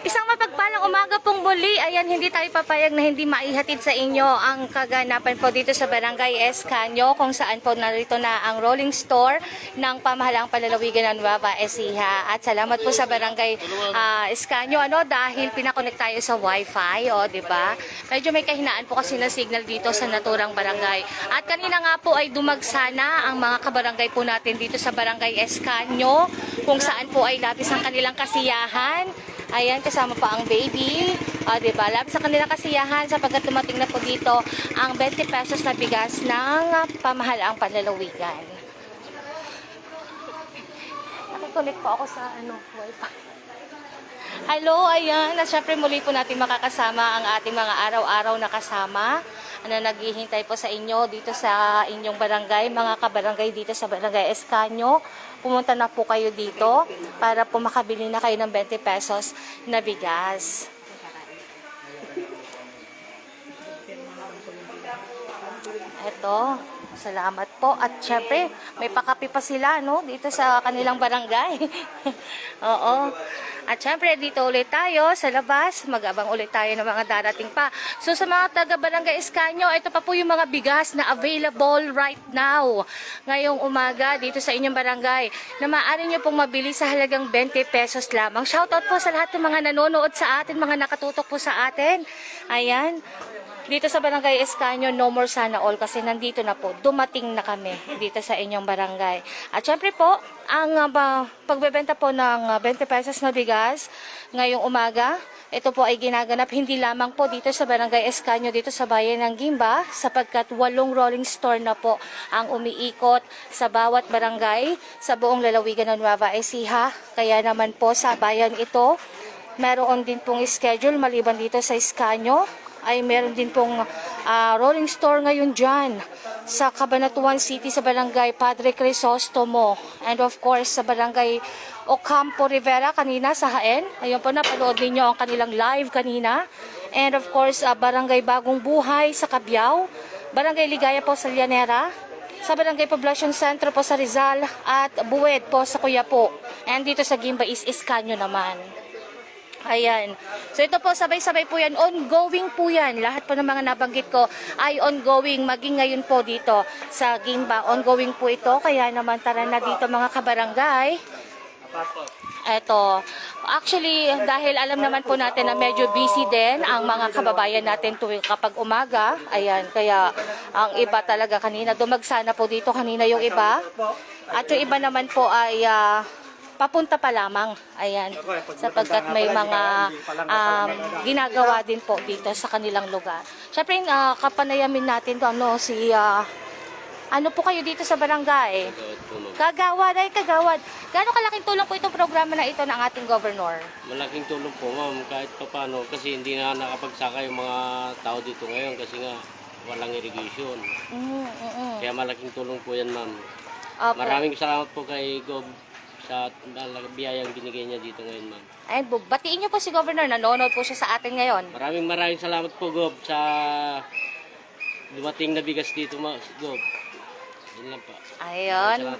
Isang mapagpalang umaga pong muli. Ayan, hindi tayo papayag na hindi maihatid sa inyo ang kaganapan po dito sa Barangay Escanio, kung saan po narito na ang rolling store ng pamahalaang palalawigan ng Nueva Ecija. At salamat po sa Barangay Escanio dahil pinakonect tayo sa Wi-Fi, di ba? Medyo may kahinaan po kasi na signal dito sa naturang barangay. At kanina nga po ay dumagsana ang mga kabarangay po natin dito sa Barangay Escanio, kung saan po ay labis ang kanilang kasiyahan. Ayan, kasama pa ang baby. Diba? Labis sa kanilang kasiyahan sapagkat dumating na po dito ang 20 pesos na bigas ng pamahalaang panlalawigan. Nakikonnect po ako sa Wi-Fi. Hello, ayan. At syempre muli po natin makakasama ang ating mga araw-araw na kasama na naghihintay po sa inyo dito sa inyong barangay, mga kabarangay dito sa Barangay Escanio. Pumunta na po kayo dito para po makabili na kayo ng 20 pesos na bigas. Eto, salamat po. At syempre, may pakapi pa sila dito sa kanilang barangay. Oo. At syempre, dito ulit tayo sa labas. Mag-abang ulit tayo ng mga darating pa. So sa mga taga-Barangay Escanio, ito pa po yung mga bigas na available right now. Ngayong umaga dito sa inyong barangay na maaari nyo pong mabili sa halagang 20 pesos lamang. Shoutout po sa lahat ng mga nanonood sa atin, mga nakatutok po sa atin. Ayan. Dito sa Barangay Escanio, no more sana all kasi nandito na po, dumating na kami dito sa inyong barangay. At syempre po, ang pagbebenta po ng 20 pesos na bigas ngayong umaga, ito po ay ginaganap hindi lamang po dito sa Barangay Escanio, dito sa bayan ng Gimba, sapagkat 8 rolling store na po ang umiikot sa bawat barangay sa buong lalawigan ng Nueva Ecija. Kaya naman po sa bayan ito, meron din pong schedule maliban dito sa Escanio, ay meron din pong rolling store ngayon dyan sa Cabanatuan City sa Barangay Padre Crisostomo, and of course sa Barangay Ocampo Rivera kanina sa Jaén. Ayun po, napanood ninyo ang kanilang live kanina. And of course Barangay Bagong Buhay sa Cabiao, Barangay Ligaya po sa Llanera, sa Barangay Poblacion Centro po sa Rizal, at Buwed po sa Coyapo. And dito sa Gimba is Escanio naman. Ayan. So ito po, sabay-sabay po yan. Ongoing po yan. Lahat po ng mga nabanggit ko ay ongoing. Maging ngayon po dito sa Gimba, ongoing po ito. Kaya naman tara na dito mga kabarangay. Ito. Actually, dahil alam naman po natin na medyo busy din ang mga kababayan natin tuwing kapag umaga. Ayan. Kaya ang iba talaga kanina, dumagsana po dito kanina yung iba. At yung iba naman po ay papunta pa lamang, ayan, sapagkat may mga ginagawa din po dito sa kanilang lugar. Siyempre, kapanayamin natin to, ano po kayo dito sa barangay? Kagawad, ay kagawad. Gaano kalaking tulong po itong programa na ito ng ating governor? Malaking tulong po, ma'am, kahit pa paano, kasi hindi na nakapagsaka yung mga tao dito ngayon kasi nga walang irrigation. Kaya malaking tulong po yan, ma'am. Maraming salamat po kay Gob sa biyayang binigay niya dito ngayon, ma'am. Ay, batiin niyo po si Governor. Nanonood po siya sa atin ngayon. Maraming salamat po, Gob, sa dumating na bigas dito, Gob. Yun lang po. Ayun.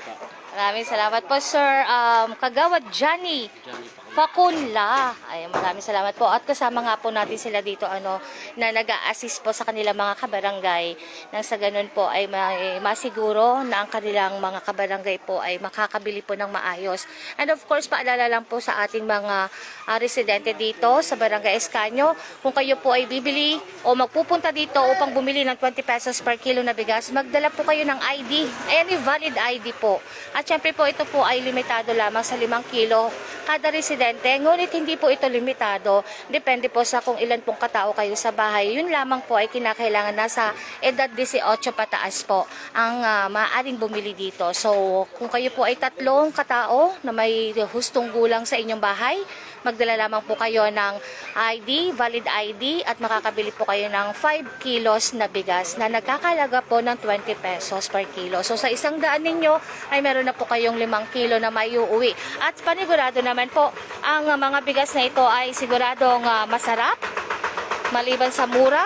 Maraming salamat po, Sir Kagawad Johnny Facunla. Ay, maraming salamat po. At kasama nga po natin sila dito na nag-a-assist po sa kanilang mga kabarangay. Nang sa ganun po ay masiguro na ang kanilang mga kabarangay po ay makakabili po ng maayos. And of course, paalala lang po sa ating mga residente dito sa Barangay Escanio, kung kayo po ay bibili o magpupunta dito upang bumili ng 20 pesos per kilo na bigas, magdala po kayo ng ID, any valid ID po. At syempre po, ito po ay limitado lamang sa 5 kilo kada residente, ngunit hindi po ito limitado. Depende po sa kung ilan pong katao kayo sa bahay. Yun lamang po ay kinakailangan nasa edad 18 pataas po ang maaaring bumili dito. So, kung kayo po ay 3 katao na may hustong gulang sa inyong bahay, magdala lamang po kayo ng ID, valid ID, at makakabili po kayo ng 5 kilos na bigas na nagkakalaga po ng 20 pesos per kilo. So, sa 100 ninyo ay meron na po kayong 5 kilo na may uuwi. At panigurado naman po, ang mga bigas na ito ay siguradong masarap, maliban sa mura,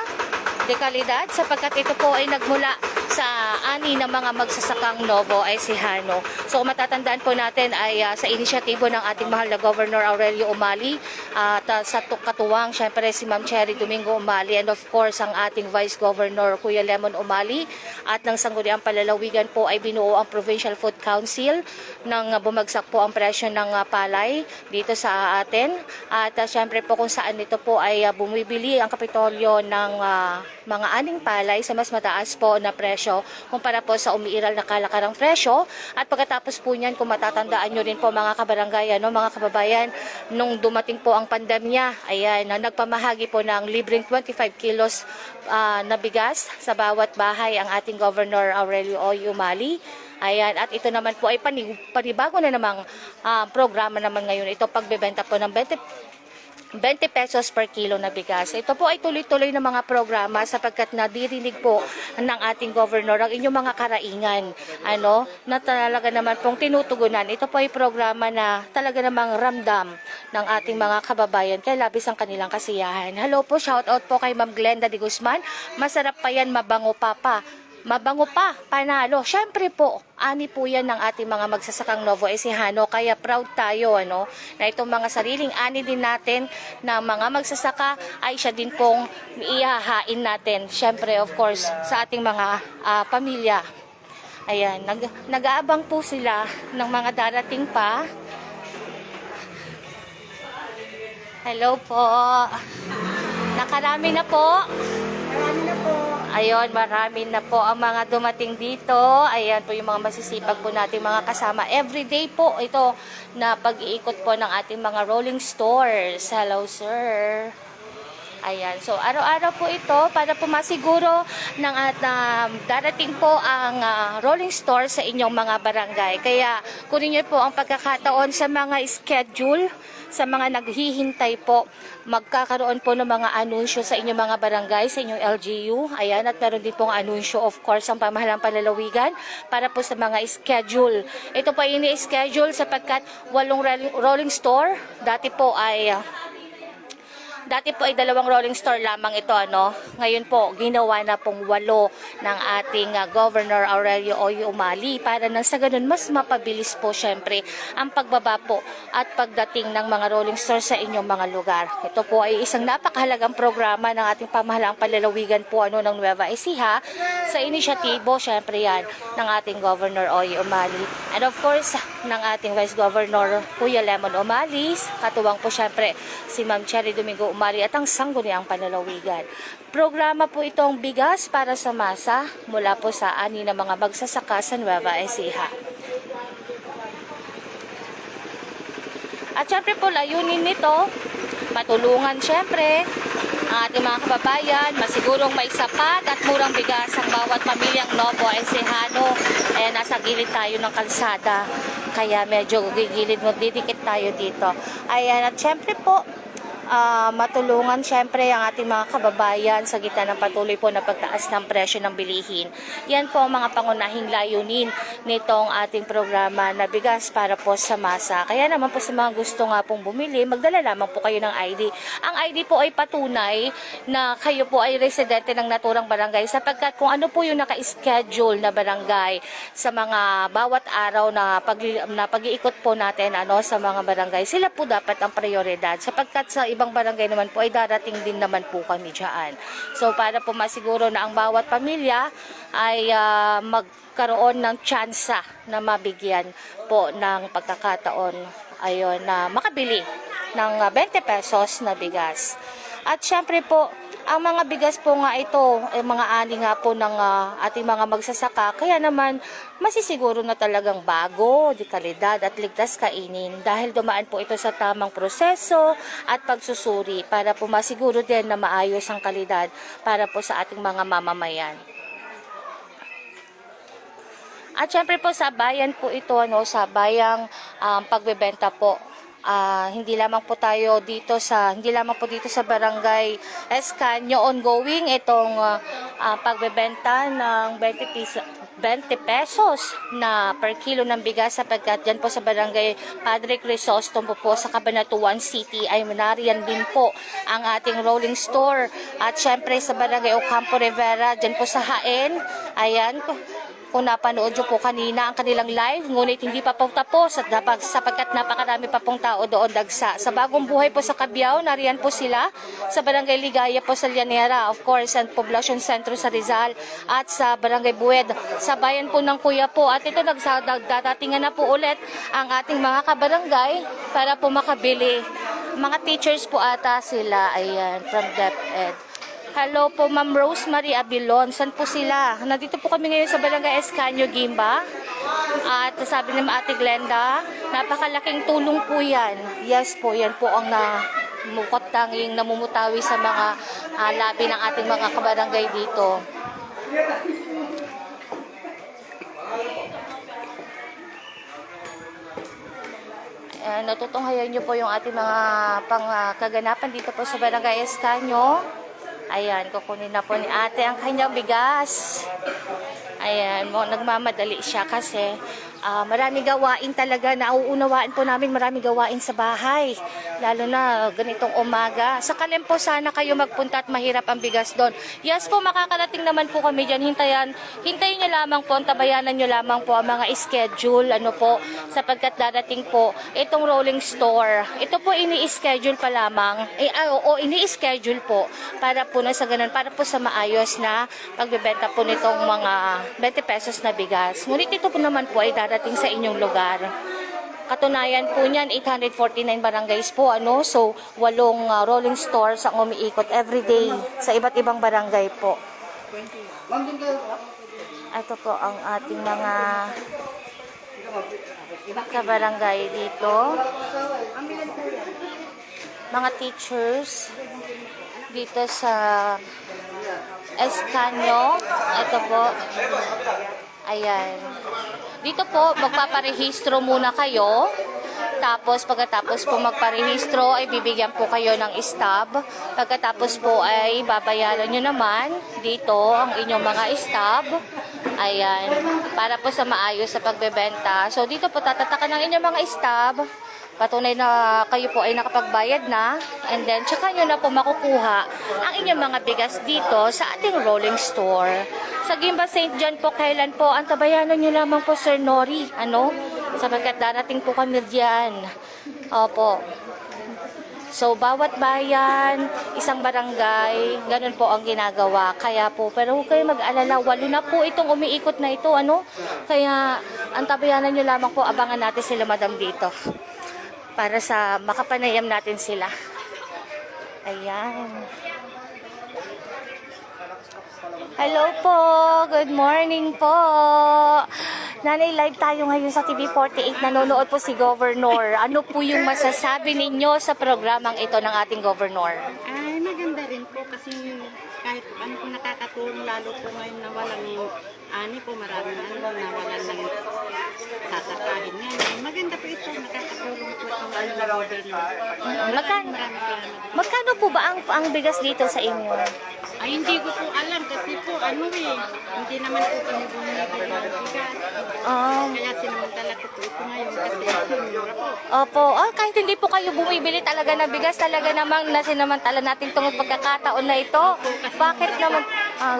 de kalidad, sapagkat ito po ay nagmula sa ani ng mga magsasakang Novo Ecijano. So kung matatandaan po natin ay sa inisyatibo ng ating mahal na Governor Aurelio Umali at sa katuwang syempre si Ma'am Cherry Domingo Umali and of course ang ating Vice Governor Kuya Lemon Umali at ng Sangguniang Palalawigan po ay binuo ang Provincial Food Council nang bumagsak po ang presyo ng palay dito sa atin at syempre po kung saan ito po ay bumibili ang Kapitolyo ng mga aning palay sa mas mataas po na presyo kumpara po sa umiiral na kalakarang presyo. At pagkatapos po niyan, kung matatandaan nyo rin po mga kabarangay, mga kababayan, nung dumating po ang pandemya, ayan, nagpamahagi po ng libreng 25 kilos na bigas sa bawat bahay ang ating Governor Aurelio Umali. Ayan, at ito naman po ay panibago na namang programa naman ngayon. Ito pagbebenta po ng 20 pesos per kilo na bigas. Ito po ay tuloy-tuloy na mga programa sapagkat nadirinig po ng ating governor ang inyong mga karaingan. Na talaga naman pong tinutugunan. Ito po ay programa na talaga namang ramdam ng ating mga kababayan kaya labis ang kanilang kasiyahan. Hello po, shout out po kay Ma'am Glenda de Guzman. Masarap pa yan, mabango pa. Mabango pa, panalo. Syempre po, ani po yan ng ating mga magsasakang Novo Ecijano. Kaya proud tayo na itong mga sariling ani din natin na mga magsasaka ay siya din pong ihahain natin. Syempre of course sa ating mga pamilya. Ayan, nag-aabang po sila ng mga darating pa. Hello po. Nakarami na po. Marami na po. Ayun, marami na po ang mga dumating dito. Ayan po yung mga masisipag po natin mga kasama. Everyday po ito na pag-iikot po ng ating mga rolling stores. Hello, sir. Ayan, so araw-araw po ito para po masiguro ng darating po ang rolling store sa inyong mga barangay. Kaya kunin niyo po ang pagkakataon sa mga schedule, sa mga naghihintay po, magkakaroon po ng mga anunsyo sa inyong mga barangay, sa inyong LGU. Ayan, at meron din pong anunsyo of course ang pamahalang palalawigan para po sa mga schedule. Ito po ay ini-schedule sapagkat 8 rolling store. Dati po ay 2 rolling store lamang ito, Ngayon po, ginawa na pong 8 ng ating Governor Aurelio Umali para nang sa ganun mas mapabilis po syempre ang pagbaba po at pagdating ng mga rolling store sa inyong mga lugar. Ito po ay isang napakahalagang programa ng ating pamahalaang palalawigan po ng Nueva Ecija sa inisyatibo syempre yan ng ating Governor Umali. And of course, ng ating Vice Governor Kuya Lemon Umali, katuwang po syempre si Ma'am Cherry Domingo Umali at ang Sangguniang Palalawigan. Programa po itong bigas para sa masa mula po sa ani ng mga magsasaka sa Nueva Ecija. At syempre po layunin nito, matulungan syempre ang ating mga kababayan, masigurong may sapat at murang bigas ang bawat pamilyang Novo Ecijano. Ayan, nasa gilid tayo ng kalsada, kaya medyo gigilid mo, didikit tayo dito. Ayan, at syempre po, matulungan syempre ang ating mga kababayan sa gitna ng patuloy po na pagtaas ng presyo ng bilihin. Yan po ang mga pangunahing layunin nitong ating programa na bigas para po sa masa. Kaya naman po sa mga gusto nga pong bumili, magdala lamang po kayo ng ID. Ang ID po ay patunay na kayo po ay residente ng naturang barangay sapagkat kung ano po yung naka-schedule na barangay sa mga bawat araw na pag-iikot po natin sa mga barangay, sila po dapat ang prioridad sapagkat sa ibang barangay naman po ay darating din naman po kami dyan. So para po masiguro na ang bawat pamilya ay magkaroon ng tsansa na mabigyan po ng pagkakataon na makabili ng 20 pesos na bigas. At syempre po, ang mga bigas po nga ito, mga ani nga po ng ating mga magsasaka, kaya naman masisiguro na talagang bago, di kalidad at ligtas kainin dahil dumaan po ito sa tamang proseso at pagsusuri para po masiguro din na maayos ang kalidad para po sa ating mga mamamayan. At syempre po sa bayan po ito, sa bayang pagbebenta po. Hindi lamang po dito sa Barangay Escanio ongoing itong pagbebenta ng 20 pesos na per kilo ng bigas sapagkat dyan po sa Barangay Padre Crisostom po sa Cabanatuan City ay nariyan din po ang ating rolling store. At syempre sa Barangay Ocampo Rivera dyan po sa Haen, ayan, kung napanood nyo po kanina ang kanilang live, ngunit hindi pa po tapos at sapagkat napakarami pa pong tao doon dagsa. Sa Bagong Buhay po sa Cabiao, nariyan po sila sa Barangay Ligaya po sa Llanera, of course, and Poblacion Sentro sa Rizal at sa Barangay Bued sa bayan po ng Kuya po. At ito nagdadatingan na po ulit ang ating mga kabarangay para po makabili. Mga teachers po ata sila, ayan, from DepEd. Hello po, Ma'am Rosemary Abilon. Saan po sila? Nandito po kami ngayon sa Barangay Escanio, Gimba. At sabi ni Ate Glenda, napakalaking tulong po yan. Yes po, yan po ang mukot tanging namumutawi sa mga labi ng ating mga kabarangay dito. Natutunghayan nyo po yung ating mga kaganapan dito po sa Barangay Escanio. Ayan, kukunin na po ni ate ang kanyang bigas. Ayan, nagmamadali siya kasi marami gawain talaga. Nauunawaan po namin marami gawain sa bahay. Lalo na ganitong umaga. Sa Kalem po sana kayo magpunta at mahirap ang bigas doon. Yes po, makakarating naman po kami dyan. Hintayin nyo lamang po, tabayanan nyo lamang po ang mga schedule. Ano po, sapagkat darating po itong rolling store. Ito po ini-schedule pa lamang. Ini-schedule po para po na sa ganun, para po sa maayos na pagbebenta po nitong mga 20 pesos na bigas. Ngunit ito po naman po ay darating sa inyong lugar. Katunayan po niyan, 849 barangays po, so 8 rolling stores ang umiikot everyday sa iba't ibang barangay po. Ito po ang ating mga kabarangay dito. Mga teachers dito sa Escanio. Ito po. Ayan. Dito po, magpaparehistro muna kayo. Tapos, pagkatapos po magparehistro, ay bibigyan po kayo ng stub. Pagkatapos po ay babayaran nyo naman dito ang inyong mga stub. Ayan. Para po sa maayos sa pagbebenta. So, dito po tatatakan ng inyong mga stub. Patunay na kayo po ay nakapagbayad na. And then, tsaka nyo na po makukuha ang inyong mga bigas dito sa ating rolling store. Sa Gimba St. John po, kailan po? Ang tabayanan nyo lamang po, Sir Nori. Sapagkat darating po kami diyan. Opo. So, bawat bayan, isang barangay, ganun po ang ginagawa. Kaya po, pero huwag kayo mag-alala, 8 na po itong umiikot na ito, Kaya, ang tabayanan nyo lamang po, abangan natin sila, madam, dito. Para sa makapanayam natin sila. Ayan. Hello po. Good morning po. Nanay, live tayo ngayon sa TV48. Nanonood po si Governor. Ano po yung masasabi ninyo sa programang ito ng ating Governor? Ay, maganda rin po kasi kahit ano po nakakatulong lalo po ngayon na walang maraming nawalan ng sasakahin ngayon. Maganda po ito, nakakatulong po itong Governor. Magkano po ba ang bigas dito sa inyo? Ay, hindi ko po alam kasi po hindi naman po kami bumili ng bigas. Kaya sinamantala ko po ito ngayon kasi mura po. Opo. Kahit hindi po kayo bumibili talaga ng bigas, talaga namang nasinamantala natin itong pagkakataon na ito. Bakit naman?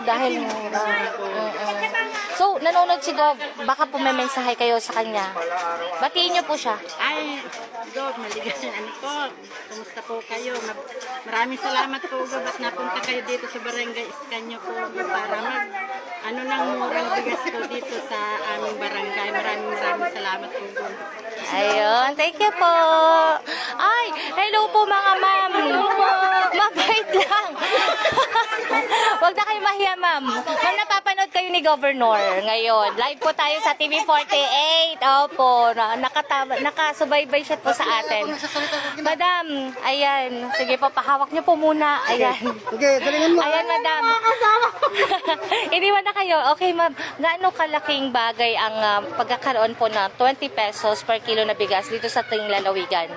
Dahil mura. So, nanonood si Gov, baka po may mensahe kayo sa kanya. Batiin niyo po siya. Ay, Gov, maligasan po. Kumusta po kayo? Maraming salamat po, Gov, at napunta kayo dito sa Barangay Escanio po para ng murang bigas po dito sa aming barangay. Maraming salamat po, Gov. Ayun, thank you po. Ay, hello po mga ma'am. Mabait lang. Huwag na kayo mahiya, ma'am. Ma'am, napapanood kayo ni Governor ngayon. Live po tayo sa TV48. Opo, nakasubaybay siya po sa atin. Madam, ayan. Sige po, pahawak niyo po muna. Ayan. Okay, galingan mo. Ayan, madam. Iniwan na kayo. Okay, ma'am. Gaano kalaking bagay ang pagkakaroon po na 20 pesos per kilo na bigas dito sa ating lalawigan?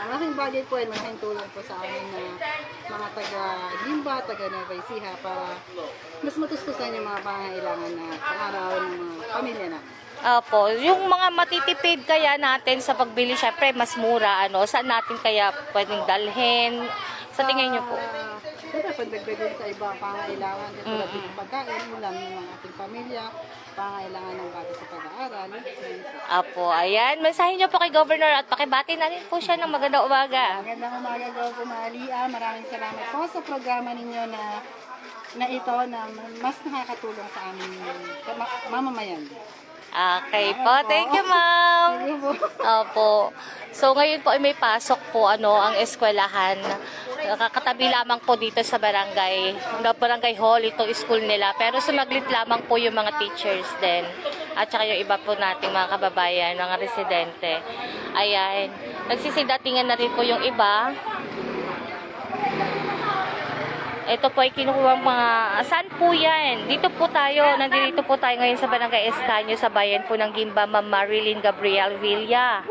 Malaking bagay po ay malaking tulong po sa amin na mga taga-Gimba, taga-Nueva Ecija para mas matustusan yung mga pangangailangan na pang-araw ng mga pamilya na. Opo, yung mga matitipid kaya natin sa pagbili, syempre mas mura, saan natin kaya pwedeng dalhin? Sa tingin niyo po? siyempre pandagdag din sa iba pangailangan tulad ng pagkain, ulam ng mga ating pamilya, pangailangan ng bata sa pag-aaral. Ayan po. Apo, ayan. Mensahe niyo po kay Governor at pakibati na rin po siya ng magandang umaga. Magandang umaga daw po, Maria. Maraming salamat po sa programa ninyo na ito na mas nakakatulong sa amin mamamayan. Okay po. Thank you, ma'am. Thank you po. Opo. So, ngayon po ay may pasok po ang eskwelahan. Nakakatabi lamang po dito sa barangay hall, itong school nila. Pero sumaglit lamang po yung mga teachers din. At saka yung iba po nating mga kababayan, mga residente. Ayan. Nagsisidatingan na rin po yung iba. Ito po ay kinukuha mga, saan po yan? Dito po tayo, nandito po tayo ngayon sa Barangay Escanio, sa bayan po ng Gimba, Ma'am Marilyn Gabriel Villa.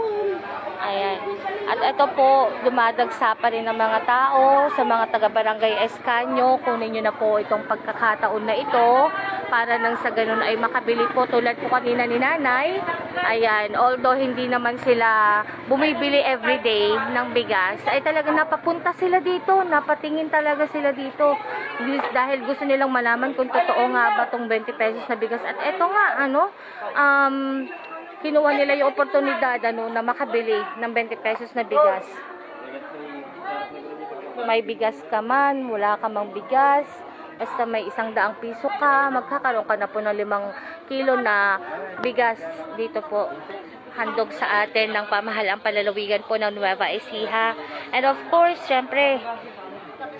Ayan. At ito po, dumadagsa pa rin ng mga tao sa mga taga-Barangay Escanio. Kunin nyo na po itong pagkakataon na ito para nang sa ganun ay makabili po tulad po kanina ni Nanay. Ayan, although hindi naman sila bumibili everyday ng bigas, ay talagang napapunta sila dito, napatingin talaga sila dito. Dahil gusto nilang malaman kung totoo nga ba itong 20 pesos na bigas. At eto nga, kinuha nila yung oportunidad na makabili ng 20 pesos na bigas. May bigas ka man, wala ka mang bigas, basta may 100 piso ka, magkakaroon ka na po ng 5 kilo na bigas dito po. Handog sa atin ng pamahalang palalawigan po ng Nueva Ecija. And of course, syempre,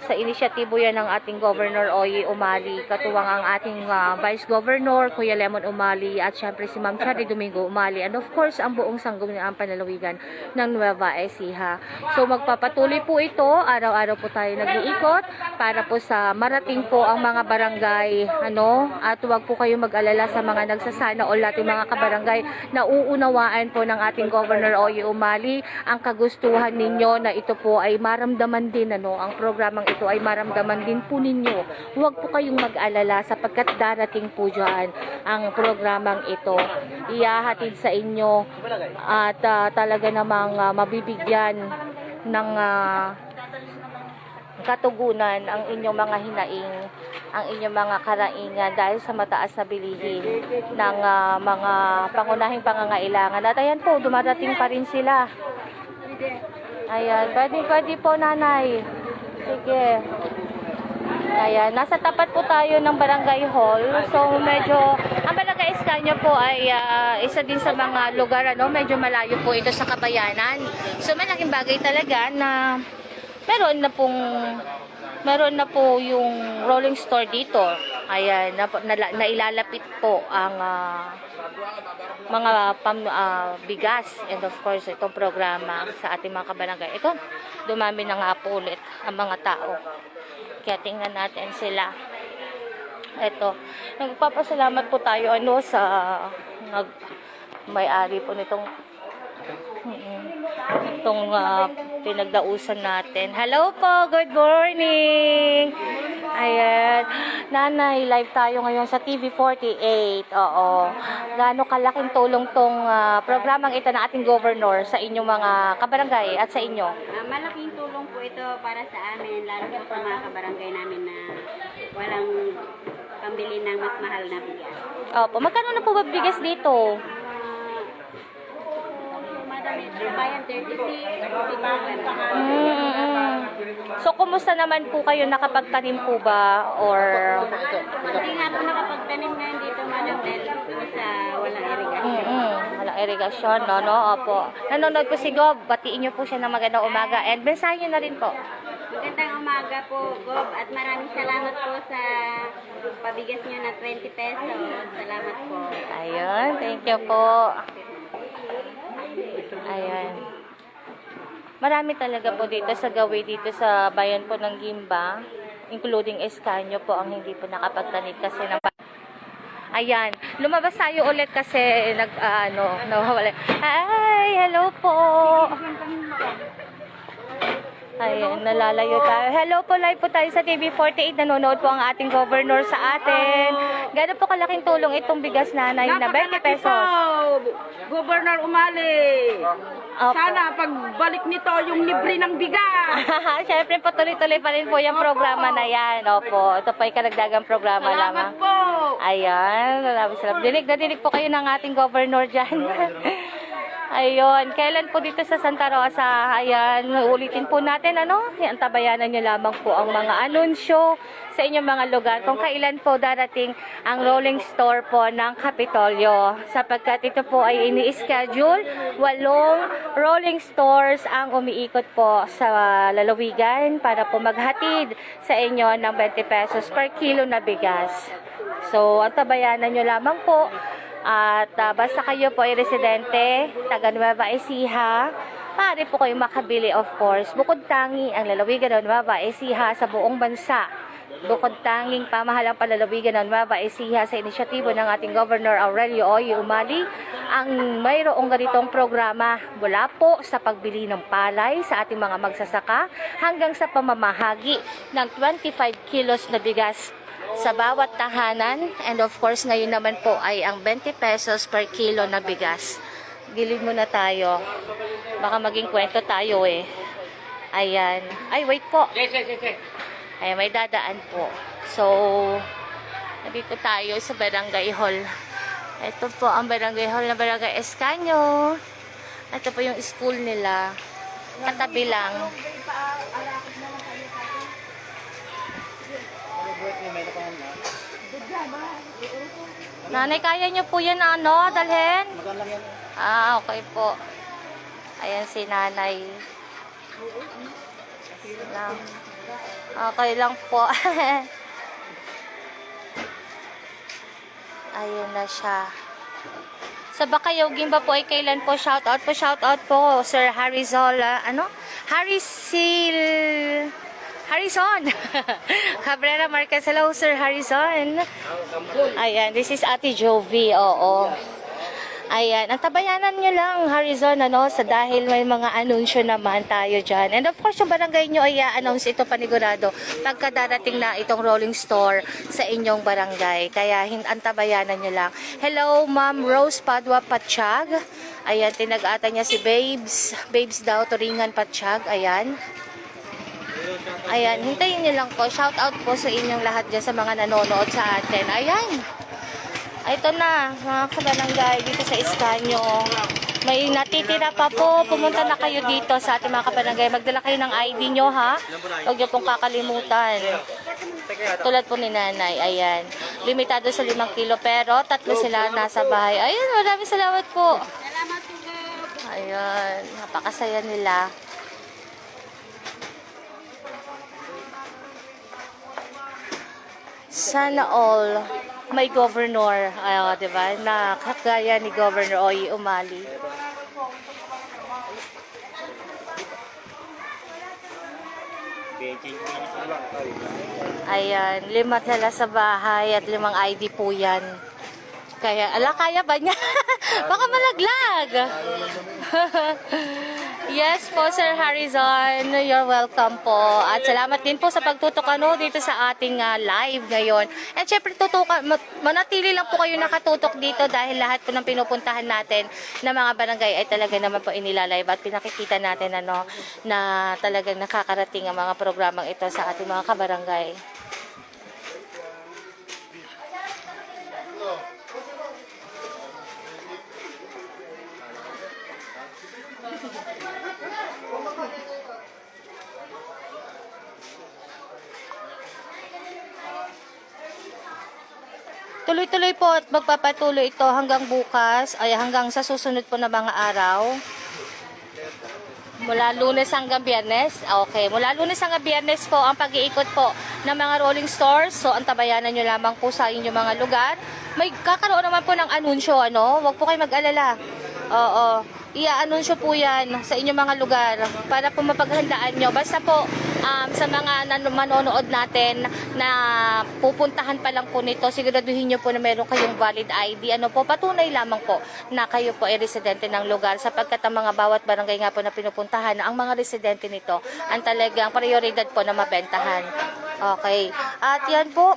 sa inisyatibo yan ng ating Governor Oye Umali, katuwang ang ating Vice Governor, Kuya Lemon Umali, at syempre si Ma'am Chari Domingo Umali, and of course, ang buong sangguniang panlalawigan ng Nueva Ecija. So, magpapatuloy po ito, araw-araw po tayo nag-iikot, para po sa marating po ang mga barangay, at huwag po kayong mag-alala sa mga nagsasana o ating mga kabarangay na uunawaan po ng ating Governor Oye Umali ang kagustuhan ninyo na ito po ay maramdaman din, ang programang ito ay maramdaman din po ninyo. Huwag po kayong mag-alala sapagkat darating po dyan ang programang ito. Ihahatid sa inyo at talaga namang mabibigyan ng katugunan ang inyong mga hinaing, ang inyong mga karaingan dahil sa mataas na bilihin ng mga pangunahing pangangailangan. At ayan po, dumarating pa rin sila. Ayan, pwede po, Nanay. Sige. Ayan, nasa tapat po tayo ng Barangay Hall. So, medyo, ang Barangay Escanio po ay isa din sa mga lugar, medyo malayo po ito sa Kabayanan. So, malaking bagay talaga na meron na po yung rolling store dito. Ayan, nailalapit po ang mga bigas, and of course itong programa sa ating mga kabarangay. Ito, dumami na nga po ulit ang mga tao. Kaya tingnan natin sila. Ito, nagpapasalamat po tayo sa may-ari po nitong pinagdausan natin. Hello po, good morning. Ayan, Nanay, live tayo ngayon sa TV48. Oo. Gaano kalaking tulong tong programang ito ng ating governor sa inyong mga kabarangay at sa inyo? Malaking tulong po ito para sa amin, lalo po sa mga kabarangay namin na walang pambili ng mas mahal na bigas. Opo, magkano na po ba bigas dito? Bayan 36, 55. So, kumusta naman po kayo? Nakapagtanim po ba? Or Hindi nga po nakapagtanim ngayon dito, Manang Del, sa walang irigasyon. walang irigasyon, no? Opo. Nanonood po si Gob. Batiin niyo po siya ng magandang umaga. And mensahe niyo na rin po. Magandang umaga po, Gob, at maraming salamat po sa pabigas niyo na 20 pesos. Salamat po. Ayun, thank you po. Ayan. Marami talaga po dito sa gawi dito sa bayan po ng Gimba, including Escanio po ang hindi po nakapagtanim kasi ng ayan, lumabas tayo ulit kasi nawawala. Hi, hello po. Ayun, nalalayo tayo. Hello po, live po tayo sa TV48. Nanonood po ang ating governor sa atin. Gano'n po kalaking tulong itong bigas nanay na 20 pesos. Governor Umali. Opo. Sana pagbalik nito yung libre ng bigas. Siyempre po, tuloy-tuloy pa rin po yung programa na yan. Opo, ito pa yung karagdagang programa lamang. Salamat po. Ayan, maraming salamat. Dinig na dinig po kayo ng ating governor dyan. Ayun, kailan po dito sa Santa Rosa? Ayan, ulitin po natin, antabayanan nyo lamang po ang mga anunsyo sa inyong mga lugar kung kailan po darating ang rolling store po ng Kapitolyo. Sapagkat ito po ay ini-schedule, 8 rolling stores ang umiikot po sa lalawigan para po maghatid sa inyo ng 20 pesos per kilo na bigas. So, antabayanan nyo lamang po. At basta kayo po ay residente, taga Nueva Ecija, maaari po kayo makabili of course. Bukod tangi ang lalawigan ng Nueva Ecija sa buong bansa. Bukod tanging pamahalang palalawigan ng Nueva Ecija sa inisyatibo ng ating Governor Aurelio Oy Umali ang mayroong ganitong programa mula po sa pagbili ng palay sa ating mga magsasaka hanggang sa pamamahagi ng 25 kilos na bigas sa bawat tahanan, and of course ngayon naman po ay ang 20 pesos per kilo na bigas. Gilid muna tayo. Baka maging kwento tayo eh. Ayan. Ay, wait po. Ayan, may dadaan po. So, nandito tayo sa Barangay Hall. Ito po ang Barangay Hall na Barangay Escanio. Ito po yung school nila. Katabi lang. Nanay, kaya niyo po yan dalhin? Okay po. Ayan si nanay. Okay lang po. Ayun na siya. Sa Bakayogin ba po ay kailan po? Shout out po, Sir Harizol, Harrison. Cabrera Marquez. Hello, Sir Harrison. Ayan, this is Ate Jovi. Oo. Ayan, ang tabayanan nyo lang, Harrison, sa dahil may mga anunsyo naman tayo dyan. And of course, yung barangay nyo ay announce ito panigurado pagka darating na itong rolling store sa inyong barangay. Kaya, ang tabayanan nyo lang. Hello, Ma'am Rose Padua Patsyag. Ayan, tinag-ata niya si Babes. Babes daw, Turingan Patsyag. Ayan. Ayan, hintayin niyo lang po. Shout out po sa inyong lahat dyan sa mga nanonood sa atin. Ayan. Ito na, mga kabarangay dito sa Escanio. May natitira pa po. Pumunta na kayo dito sa ating mga kabarangay. Magdala kayo ng ID nyo, ha? Huwag nyo pong kakalimutan. Tulad po ni nanay. Ayan. Limitado sa 5 kilo pero 3 sila nasa bahay. Ayan, maraming salamat po. Salamat po. Ayan, napakasaya nila. Sana all may governor, diba, na kagaya ni Governor Oy Umali. Ayan, 5 sila sa bahay at 5 ID po yan. Kaya, kaya ba niya? Baka malaglag. Yes po, Sir Harrison. You're welcome po. At salamat din po sa pagtutok dito sa ating live ngayon. And syempre, manatili lang po kayo nakatutok dito dahil lahat po ng pinupuntahan natin na mga barangay ay talaga naman po inilalive at pinakikita natin na talagang nakakarating ang mga programang ito sa ating mga kabarangay. Tuloy-tuloy po at magpapatuloy ito hanggang bukas, ay hanggang sa susunod po na mga araw. Mula Lunes hanggang Biyernes. Okay, mula Lunes hanggang Biyernes po ang pag-iikot po ng mga rolling stores. So, antabayanan nyo lamang po sa inyong mga lugar. May kakaroon naman po ng anunsyo, Huwag po kayo mag-alala. Oo. i-anunsyo po yan sa inyong mga lugar para po mapaghandaan nyo. Basta po sa mga manonood natin na pupuntahan pa lang po nito, siguraduhin nyo po na meron kayong valid ID. Ano po, patunay lamang po na kayo po ay residente ng lugar sapagkat ang mga bawat barangay nga po na pinupuntahan, ang mga residente nito ang talagang prioridad po na mabentahan. Okay. At yan po,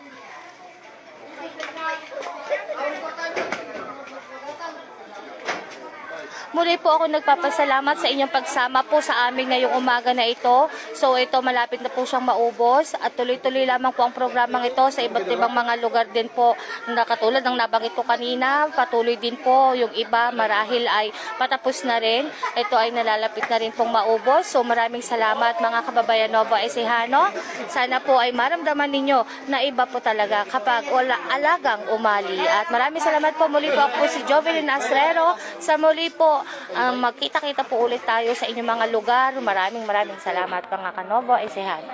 muli po ako nagpapasalamat sa inyong pagsama po sa amin ngayong umaga na ito. So ito malapit na po siyang maubos at tuloy-tuloy lamang po ang programang ito sa iba't ibang mga lugar din po na katulad ng nabanggit ko kanina. Patuloy din po yung iba marahil ay patapos na rin. Ito ay nalalapit na rin pong maubos. So maraming salamat mga kababayan Nova Ecijano. Sana po ay maramdaman ninyo na iba po talaga kapag wala alagang umali. At maraming salamat po muli po ako si Jovelyn Astrero. Sa muli po magkita-kita po ulit tayo sa inyong mga lugar. Maraming salamat mga ka-Nova Ecijano.